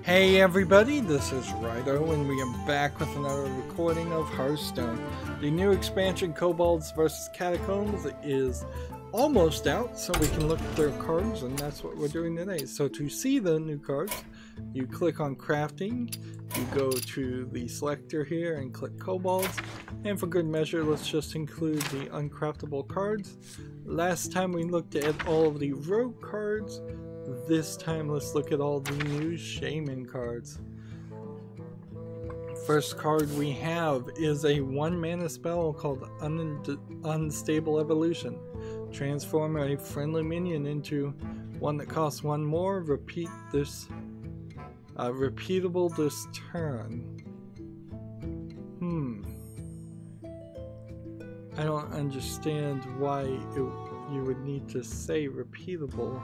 Hey everybody, this is Rydo and we are back with another recording of Hearthstone. The new expansion Kobolds vs Catacombs is almost out, so we can look at their cards, and that's what we're doing today. So to see the new cards, you click on crafting, you go to the selector here and click Kobolds, and for good measure let's just include the uncraftable cards. Last time we looked at all of the rogue cards. This time let's look at all the new Shaman cards. First card we have is a 1-mana spell called Unstable Evolution. Transform a friendly minion into one that costs 1 more. Repeat this repeatable this turn. I don't understand why you would need to say repeatable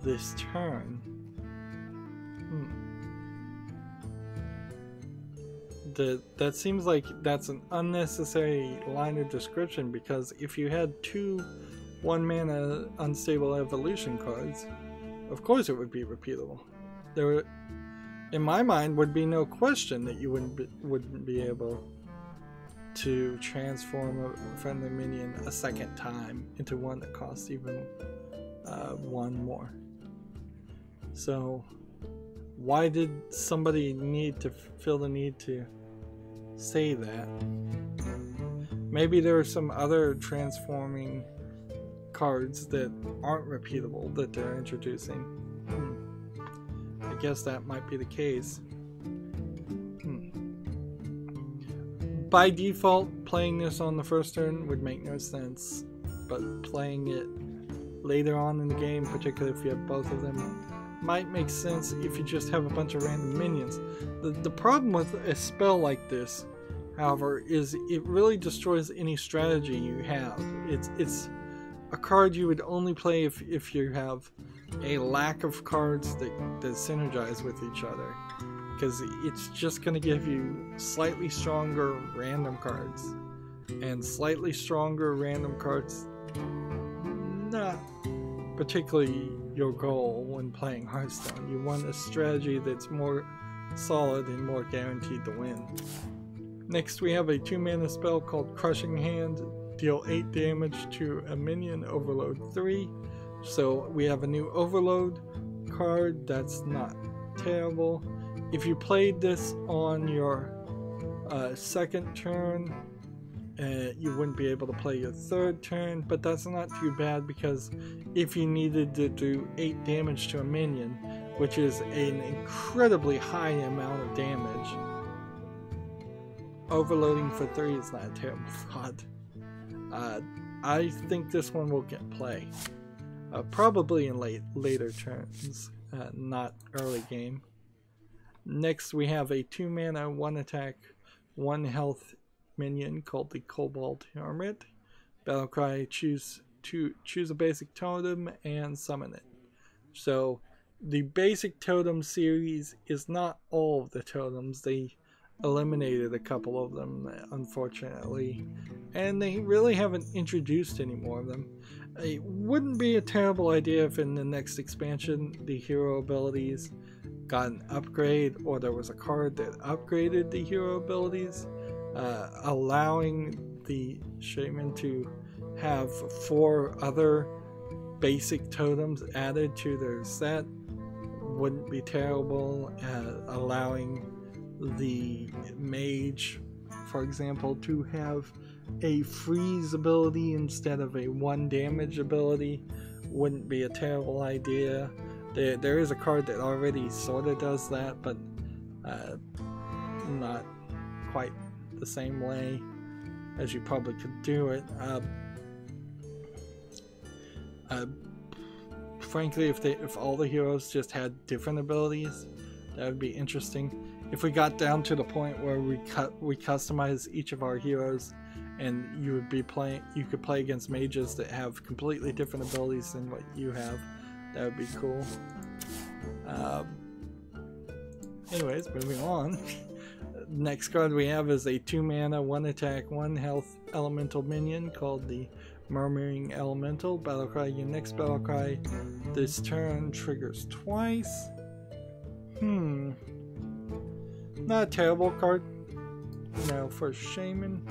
this turn. That seems like that's an unnecessary line of description, because if you had 2 1-mana unstable evolution cards, of course it would be repeatable. There, in my mind, would be no question that you wouldn't be able to transform a friendly minion a second time into one that costs even 1 more. So why did somebody need to feel the need to say that? Maybe there are some other transforming cards that aren't repeatable that they're introducing. I guess that might be the case. By default, playing this on the first turn would make no sense, but playing it later on in the game, particularly if you have both of them, might make sense if you just have a bunch of random minions. The problem with a spell like this, however, is it really destroys any strategy you have. It's a card you would only play if you have a lack of cards that synergize with each other, because it's just going to give you slightly stronger random cards, and slightly stronger random cards not particularly your goal when playing Hearthstone. You want a strategy that's more solid and more guaranteed to win. Next we have a 2-mana spell called Crushing Hand. Deal 8 damage to a minion, overload 3. So we have a new overload card. That's not terrible. If you played this on your second turn, you wouldn't be able to play your third turn, but that's not too bad, because if you needed to do 8 damage to a minion, which is an incredibly high amount of damage, overloading for 3 is not a terrible thought. I think this one will get play, probably in later turns, not early game. Next we have a 2-mana 1 attack 1 health minion called the Kobold Hermit. Battlecry: choose a basic totem and summon it. So the basic totem series is not all of the totems. They eliminated a couple of them, unfortunately, and they really haven't introduced any more of them. It wouldn't be a terrible idea if in the next expansion the hero abilities got an upgrade, or there was a card that upgraded the hero abilities, allowing the Shaman to have 4 other basic totems added to their set. Wouldn't be terrible. Allowing the mage, for example, to have a freeze ability instead of a 1 damage ability wouldn't be a terrible idea. There is a card that already sort of does that, but not quite the same way as you probably could do it. Frankly, if all the heroes just had different abilities, that would be interesting. If we got down to the point where we customize each of our heroes, and you could play against mages that have completely different abilities than what you have, that would be cool. Anyways, moving on. Next card we have is a 2-mana 1 attack 1 health elemental minion called the Murmuring Elemental. Battlecry: your next battlecry this turn triggers twice. Not a terrible card. Now for Shaman,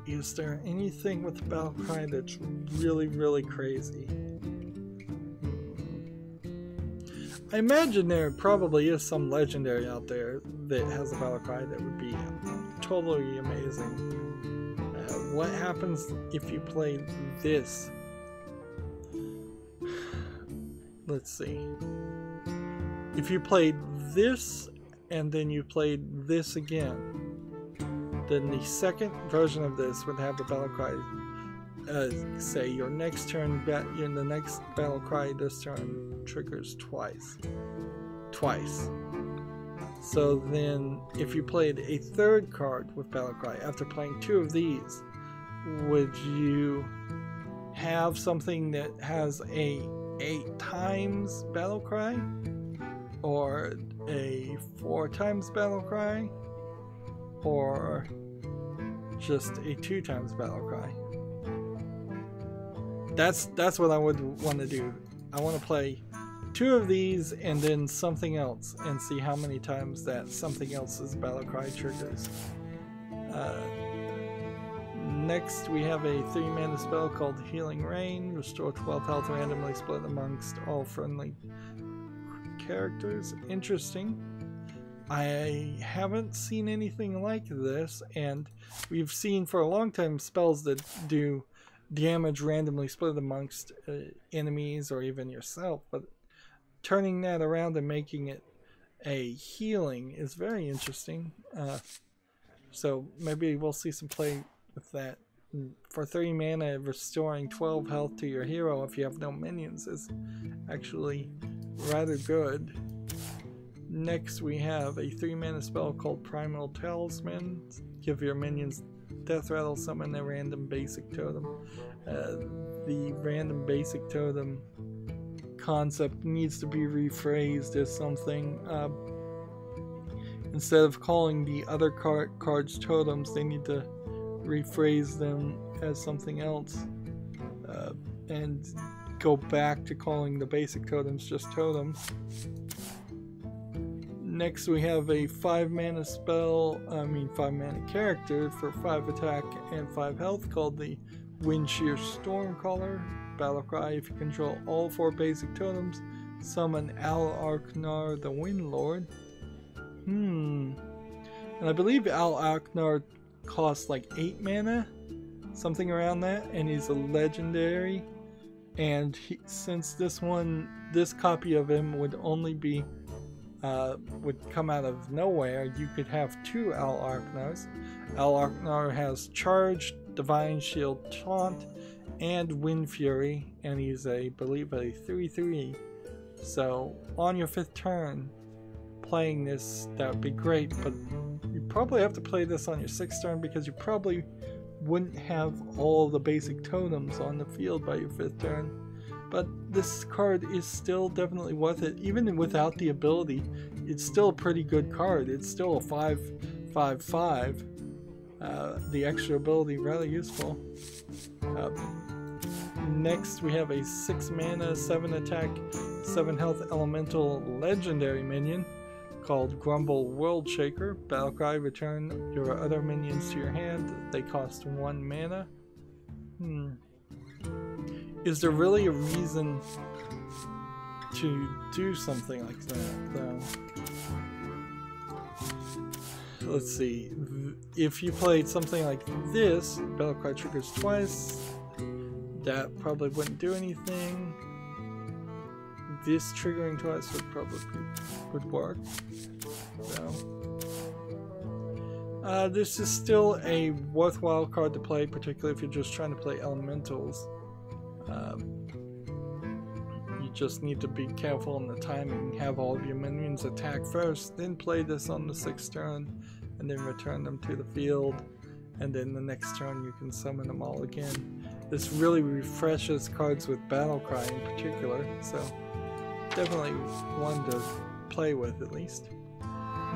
is there anything with the battle cry that's really, really crazy? I imagine there probably is some legendary out there that has a battle cry that would be totally amazing. What happens if you play this? Let's see. If you played this and then you played this again, then the second version of this would have the battle cry. Say your next turn, in the next battle cry this turn triggers twice. So then, if you played a third card with battle cry after playing two of these, would you have something that has a 8 times battle cry, or a 4 times battle cry, or just a 2 times battle cry? That's what I would want to do. I want to play 2 of these and then something else and see how many times that something else's battle cry triggers. Next we have a 3-mana spell called Healing Rain. Restore 12 health randomly split amongst all friendly characters. Interesting. I haven't seen anything like this, and we've seen for a long time spells that do damage randomly split amongst enemies or even yourself, but turning that around and making it a healing is very interesting. So maybe we'll see some play with that. For 3 mana, restoring 12 health to your hero if you have no minions is actually rather good. Next we have a 3-mana spell called Primal Tells. Give your minions death rattle, summon a random basic totem. The random basic totem concept needs to be rephrased as something. Instead of calling the other cards totems, they need to rephrase them as something else, and go back to calling the basic totems just totems. Next we have a 5-mana spell, 5-mana character for 5 attack and 5 health called the Windshear Stormcaller. Battle cry: if you control all 4 basic totems, summon Al Arknar the Windlord. And I believe Al Arknar costs like 8 mana, something around that, and he's a legendary. And since this copy of him would only be would come out of nowhere, you could have 2 Al Arknars. Al Arknar has Charge, Divine Shield, Taunt, and Wind Fury, and he's I believe a 3/3. So on your 5th turn, playing this, that would be great, but you probably have to play this on your 6th turn because you probably wouldn't have all the basic totems on the field by your 5th turn. But this card is still definitely worth it. Even without the ability, it's still a pretty good card. It's still a 5/5/5. The extra ability rather useful. Next we have a 6-mana, 7 attack, 7 health elemental legendary minion called Grumble World Shaker. Battle cry: return your other minions to your hand. They cost 1 mana. Is there really a reason to do something like that, though? Let's see. If you played something like this, battle cry triggers twice. That probably wouldn't do anything. This triggering twice would probably work. So, this is still a worthwhile card to play, particularly if you're just trying to play elementals. You just need to be careful on the timing. Have all of your minions attack first, then play this on the 6th turn, and then return them to the field, and then the next turn you can summon them all again. This really refreshes cards with battle cry in particular, so definitely one to play with at least.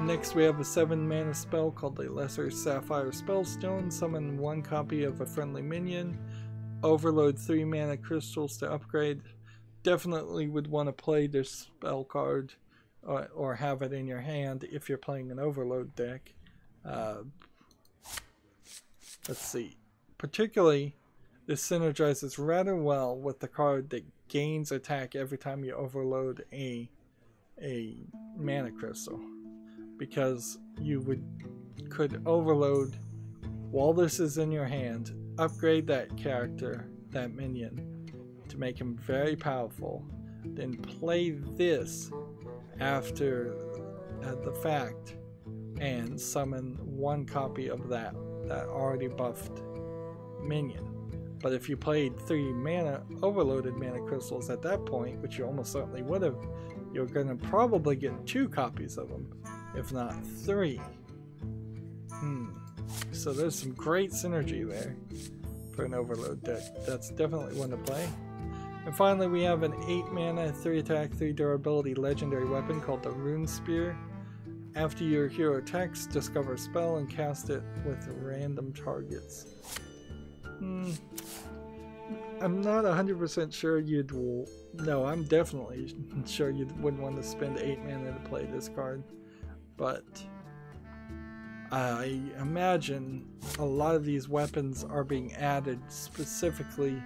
Next we have a 7-mana spell called the Lesser Sapphire Spellstone. Summon 1 copy of a friendly minion. Overload 3 mana crystals to upgrade. Definitely would want to play this spell card or have it in your hand if you're playing an overload deck. Let's see. Particularly, this synergizes rather well with the card that gains attack every time you overload a mana crystal, because you could overload while this is in your hand, upgrade that character, that minion, to make him very powerful, then play this after the fact and summon one copy of that already buffed minion. But if you played 3 overloaded mana crystals at that point, which you almost certainly would have, you're going to probably get 2 copies of them, if not 3. So there's some great synergy there for an overload deck. That's definitely one to play. And finally, we have an 8 mana, 3 attack, 3 durability legendary weapon called the Rune Spear. After your hero attacks, discover a spell and cast it with random targets. I'm not 100% sure no, I'm definitely sure you wouldn't want to spend 8 mana to play this card. But I imagine a lot of these weapons are being added specifically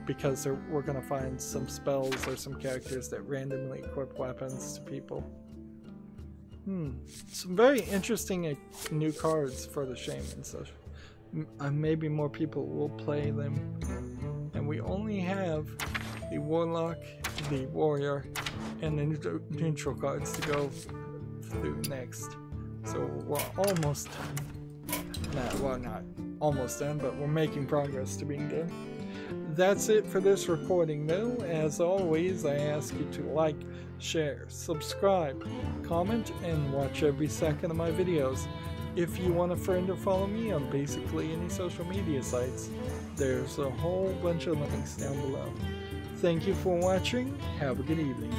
because we're going to find some spells or some characters that randomly equip weapons to people. Some very interesting new cards for the Shaman, so maybe more people will play them. And we only have the Warlock, the Warrior, and the neutral cards to go through next. So we're almost done. Well, not almost done, but we're making progress to being done. That's it for this recording though. As always, I ask you to like, share, subscribe, comment, and watch every second of my videos. If you want a friend or follow me on basically any social media sites, there's a whole bunch of links down below. Thank you for watching. Have a good evening.